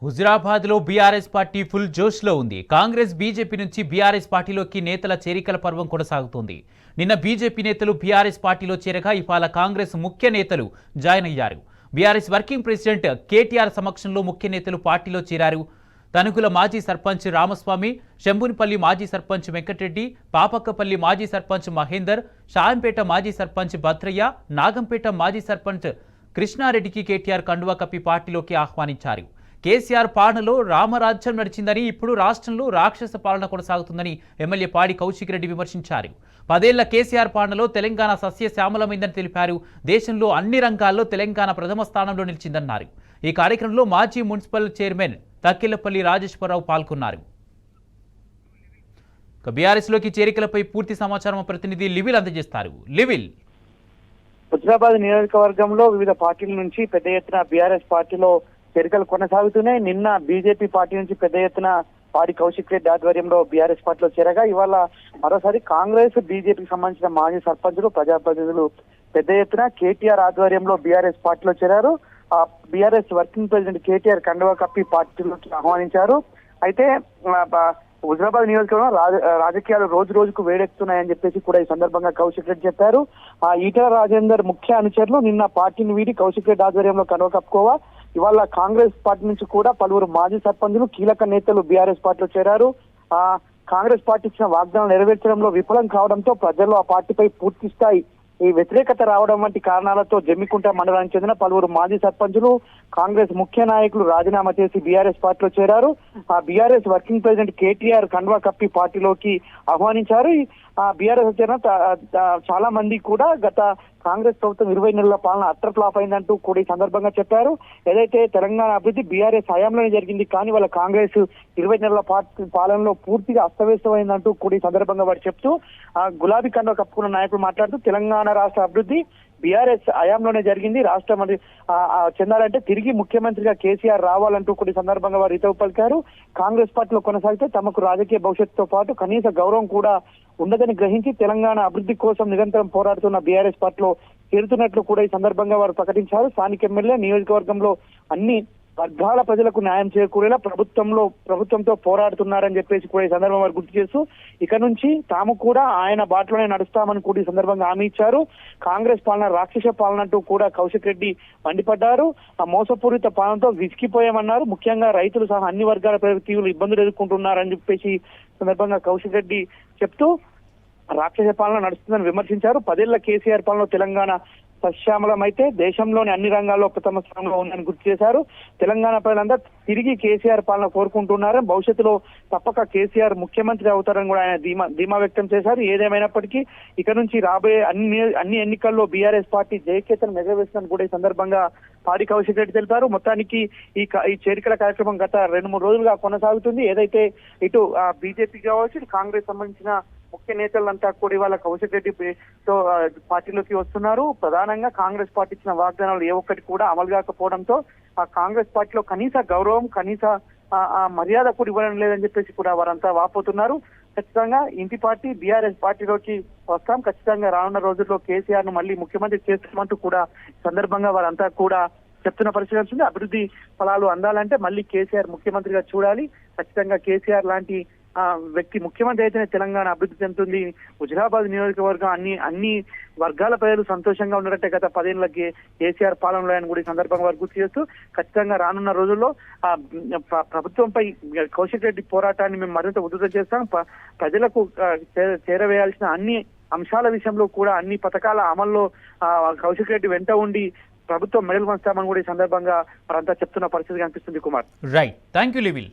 హుజురాబాద్లో BRS party full జోష్లో ఉంది. Congress BJP నుంచి BRS పార్టీలోకి నేతల చేరికల పర్వం కొనసాగుతోంది. నిన్న బీజేపీ నేతలు బీఆర్ఎస్ పార్టీలో చేరగా ఇవాళ కాంగ్రెస్ ముఖ్య నేతలు జాయిన్ అయ్యారు. బీఆర్ఎస్ వర్కింగ్ ప్రెసిడెంట్ కేటీఆర్ సమక్షంలో ముఖ్య నేతలు పార్టీలో చేరారు. తణుకుల మాజీ సర్పంచ్ రామస్వామి, శంభునిపల్లి మాజీ సర్పంచ్ వెంకటరెడ్డి, పాపక్కపల్లి మాజీ సర్పంచ్ మహేందర్, షాయంపేట మాజీ సర్పంచ్ భద్రయ్య, నాగంపేట మాజీ సర్పంచ్ కృష్ణారెడ్డికి కేటీఆర్ కండువా కప్పి పార్టీలోకి ఆహ్వానించారు. కేసీఆర్ పాలనలో రామరాజ్యం నడిచిందని, ఇప్పుడు రాష్ట్రంలో రాక్షస పాలన కొనసాగుతుందని ఎమ్మెల్యే పాడి కౌశిక్ రెడ్డి విమర్శించారు. 10 ఏళ్ల కేసీఆర్ పాలనలో తెలంగాణ సస్యశ్యామలమైందని తెలిపారు. దేశంలో అన్ని రంగాల్లో తెలంగాణ ప్రథమ స్థానంలో నిలిచిందన్నారు. ఈ కార్యక్రమంలో మాజీ మున్సిపల్ చైర్మన్ తక్కిళ్లపల్లి రాజేశ్వరరావు పాల్గొన్నారు. బీఆర్ఎస్లోకి చేరికలపై పూర్తి సమాచారం ప్రతినిధి లివిల్ అందజేస్తారు. లివిల్, హుజురాబాద్ నియోజకవర్గంలో వివిధ పార్టీల నుంచి పెద్ద ఎత్తున బీఆర్ఎస్ పార్టీలో చేరికలు కొనసాగుతున్నాయి. నిన్న బీజేపీ పార్టీ నుంచి పెద్ద ఎత్తున పాడి కౌశిక్ రెడ్డి ఆధ్వర్యంలో బీఆర్ఎస్ పార్టీలో చేరగా ఇవాళ మరోసారి కాంగ్రెస్ బీజేపీకి సంబంధించిన మాజీ సర్పంచులు, ప్రజాప్రతినిధులు పెద్ద ఎత్తున కేటీఆర్ ఆధ్వర్యంలో బీఆర్ఎస్ పార్టీలో చేరారు. ఆ బీఆర్ఎస్ వర్కింగ్ ప్రెసిడెంట్ కేటీఆర్ కండువా కప్పి పార్టీలోకి ఆహ్వానించారు. అయితే హుజురాబాద్ నియోజకవర్గంలో రాజకీయాలు రోజు రోజుకు వేడెక్కుతున్నాయని చెప్పేసి కూడా ఈ సందర్భంగా కౌశిక్ రెడ్డి చెప్పారు. ఈటెల రాజేందర్ ముఖ్య అనుచరులు నిన్న పార్టీని వీడి కౌశిక్ రెడ్డి ఆధ్వర్యంలో కండువా కప్పుకోవా ఇవాళ కాంగ్రెస్ పార్టీ నుంచి కూడా పలువురు మాజీ సర్పంచులు, కీలక నేతలు బీఆర్ఎస్ పార్టీలో చేరారు. కాంగ్రెస్ పార్టీ ఇచ్చిన వాగ్దానాలు నెరవేర్చడంలో విఫలం కావడంతో ప్రజల్లో ఆ పార్టీపై పూర్తి స్థాయి ఈ వ్యతిరేకత రావడం వంటి కారణాలతో జమ్మికుంట మండలానికి చెందిన పలువురు మాజీ సర్పంచులు, కాంగ్రెస్ ముఖ్య నాయకులు రాజీనామా చేసి బీఆర్ఎస్ పార్టీలో చేరారు. ఆ బీఆర్ఎస్ వర్కింగ్ ప్రెసిడెంట్ కేటీఆర్ కండువా కప్పి పార్టీలోకి ఆహ్వానించారు. ఆ బీఆర్ఎస్ చేరిన చాలా మంది కూడా గత కాంగ్రెస్ ప్రభుత్వం 20 నెలల పాలన అట్టర్ ఫ్లాప్ అయిందంటూ కూడా ఈ సందర్భంగా చెప్పారు. ఏదైతే తెలంగాణ అభివృద్ధి బీఆర్ఎస్ హయాంలోనే జరిగింది, కానీ వాళ్ళ కాంగ్రెస్ 20 నెలల పాలనలో పూర్తిగా అస్తవ్యస్తమైందంటూ కూడా ఈ సందర్భంగా వారు చెప్తూ గులాబీ కండువా కప్పుకున్న నాయకులు మాట్లాడుతూ తెలంగాణ రాష్ట్ర అభివృద్ధి బీఆర్ఎస్ హయాంలోనే జరిగింది, రాష్ట్రం చెందాలంటే తిరిగి ముఖ్యమంత్రిగా కేసీఆర్ రావాలంటూ కూడా సందర్భంగా వారు హితవు పలికారు. కాంగ్రెస్ పార్టీలో కొనసాగితే తమకు రాజకీయ భవిష్యత్తుతో పాటు కనీస గౌరవం కూడా ఉండదని గ్రహించి తెలంగాణ అభివృద్ధి కోసం నిరంతరం పోరాడుతున్న బీఆర్ఎస్ పార్టీలో చేరుతున్నట్లు కూడా ఈ సందర్భంగా వారు ప్రకటించారు. స్థానిక ఎమ్మెల్యే నియోజకవర్గంలో అన్ని వర్గాల ప్రజలకు న్యాయం చేకూరేలా ప్రభుత్వంతో పోరాడుతున్నారని చెప్పేసి కూడా ఈ సందర్భంగా వారు గుర్తు చేస్తూ ఇక నుంచి తాము కూడా ఆయన బాటలోనే నడుస్తామని కూడా ఈ సందర్భంగా హామీ ఇచ్చారు. కాంగ్రెస్ పాలన రాక్షస పాలన అంటూ కూడా కౌశిక్ రెడ్డి మండిపడ్డారు. ఆ మోసపూరిత పాలనతో విసిగిపోయామన్నారు. ముఖ్యంగా రైతులు సహా అన్ని వర్గాల ప్రజలకు తీవ్ర ఇబ్బందులు ఎదుర్కొంటున్నారని చెప్పేసి సందర్భంగా కౌశిక్ రెడ్డి చెప్తూ రాక్షస పాలన నడుస్తుందని విమర్శించారు. 10 ఏళ్ల కేసీఆర్ పాలనలో తెలంగాణ సశ్యామలం అయితే దేశంలోని అన్ని రంగాల్లో ప్రథమ స్థానంలో ఉందని గుర్తు చేశారు. తెలంగాణ ప్రజలందరూ తిరిగి కేసీఆర్ పాలన కోరుకుంటున్నారు. భవిష్యత్తులో తప్పక కేసీఆర్ ముఖ్యమంత్రి అవుతారని కూడా ఆయన ధీమా వ్యక్తం చేశారు. ఏదేమైనప్పటికీ ఇక నుంచి రాబోయే అన్ని ఎన్నికల్లో బీఆర్ఎస్ పార్టీ జయకేతను ఎగరవేస్తుందని కూడా ఈ సందర్భంగా పాడి కౌశిక్ రెడ్డి తెలిపారు. మొత్తానికి ఈ చేరికల కార్యక్రమం గత 2-3 రోజులుగా కొనసాగుతుంది. ఏదైతే ఇటు బీజేపీ కావచ్చు, కాంగ్రెస్ సంబంధించిన ముఖ్య నేతలంతా కూడా ఇవాళ కౌశిక్ రెడ్డితో పార్టీలోకి వస్తున్నారు. ప్రధానంగా కాంగ్రెస్ పార్టీ ఇచ్చిన వాగ్దానాలు ఏ ఒక్కటి కూడా అమలు కాకపోవడంతో ఆ కాంగ్రెస్ పార్టీలో కనీస గౌరవం, కనీస మర్యాద కూడా ఇవ్వడం లేదని చెప్పేసి కూడా వారంతా వాపోతున్నారు. ఖచ్చితంగా ఇంటి పార్టీ బీఆర్ఎస్ పార్టీలోకి వస్తాం, ఖచ్చితంగా రానున్న రోజుల్లో కేసీఆర్ ను మళ్ళీ ముఖ్యమంత్రి చేస్తామంటూ కూడా సందర్భంగా వారంతా కూడా చెప్తున్న పరిస్థితి వచ్చింది. అభివృద్ధి ఫలాలు అందాలంటే మళ్ళీ కేసీఆర్ ముఖ్యమంత్రిగా చూడాలి. ఖచ్చితంగా కేసీఆర్ లాంటి వ్యక్తి ముఖ్యమంత్రి అయితేనే తెలంగాణ అభివృద్ధి చెందుతుంది. హుజురాబాద్ నియోజకవర్గం అన్ని వర్గాల ప్రజలు సంతోషంగా ఉన్నారంటే గత 10 ఏళ్ళకి కేసీఆర్ పాలనలో అని కూడా ఈ సందర్భంగా వారు గుర్తు చేస్తూ ఖచ్చితంగా రానున్న రోజుల్లో ప్రభుత్వంపై కౌశిక్ రెడ్డి పోరాటాన్ని మేము మరింత ఉధృతం చేస్తాం. ప్రజలకు చేరవేయాల్సిన అన్ని అంశాల విషయంలో కూడా అన్ని పథకాల అమల్లో కౌశిక్ రెడ్డి వెంట ఉండి ప్రభుత్వం మెడలు వంచుతామని కూడా ఈ సందర్భంగా వారంతా చెప్తున్న పరిస్థితి కనిపిస్తుంది. Kumar, right, thank you లివిల్.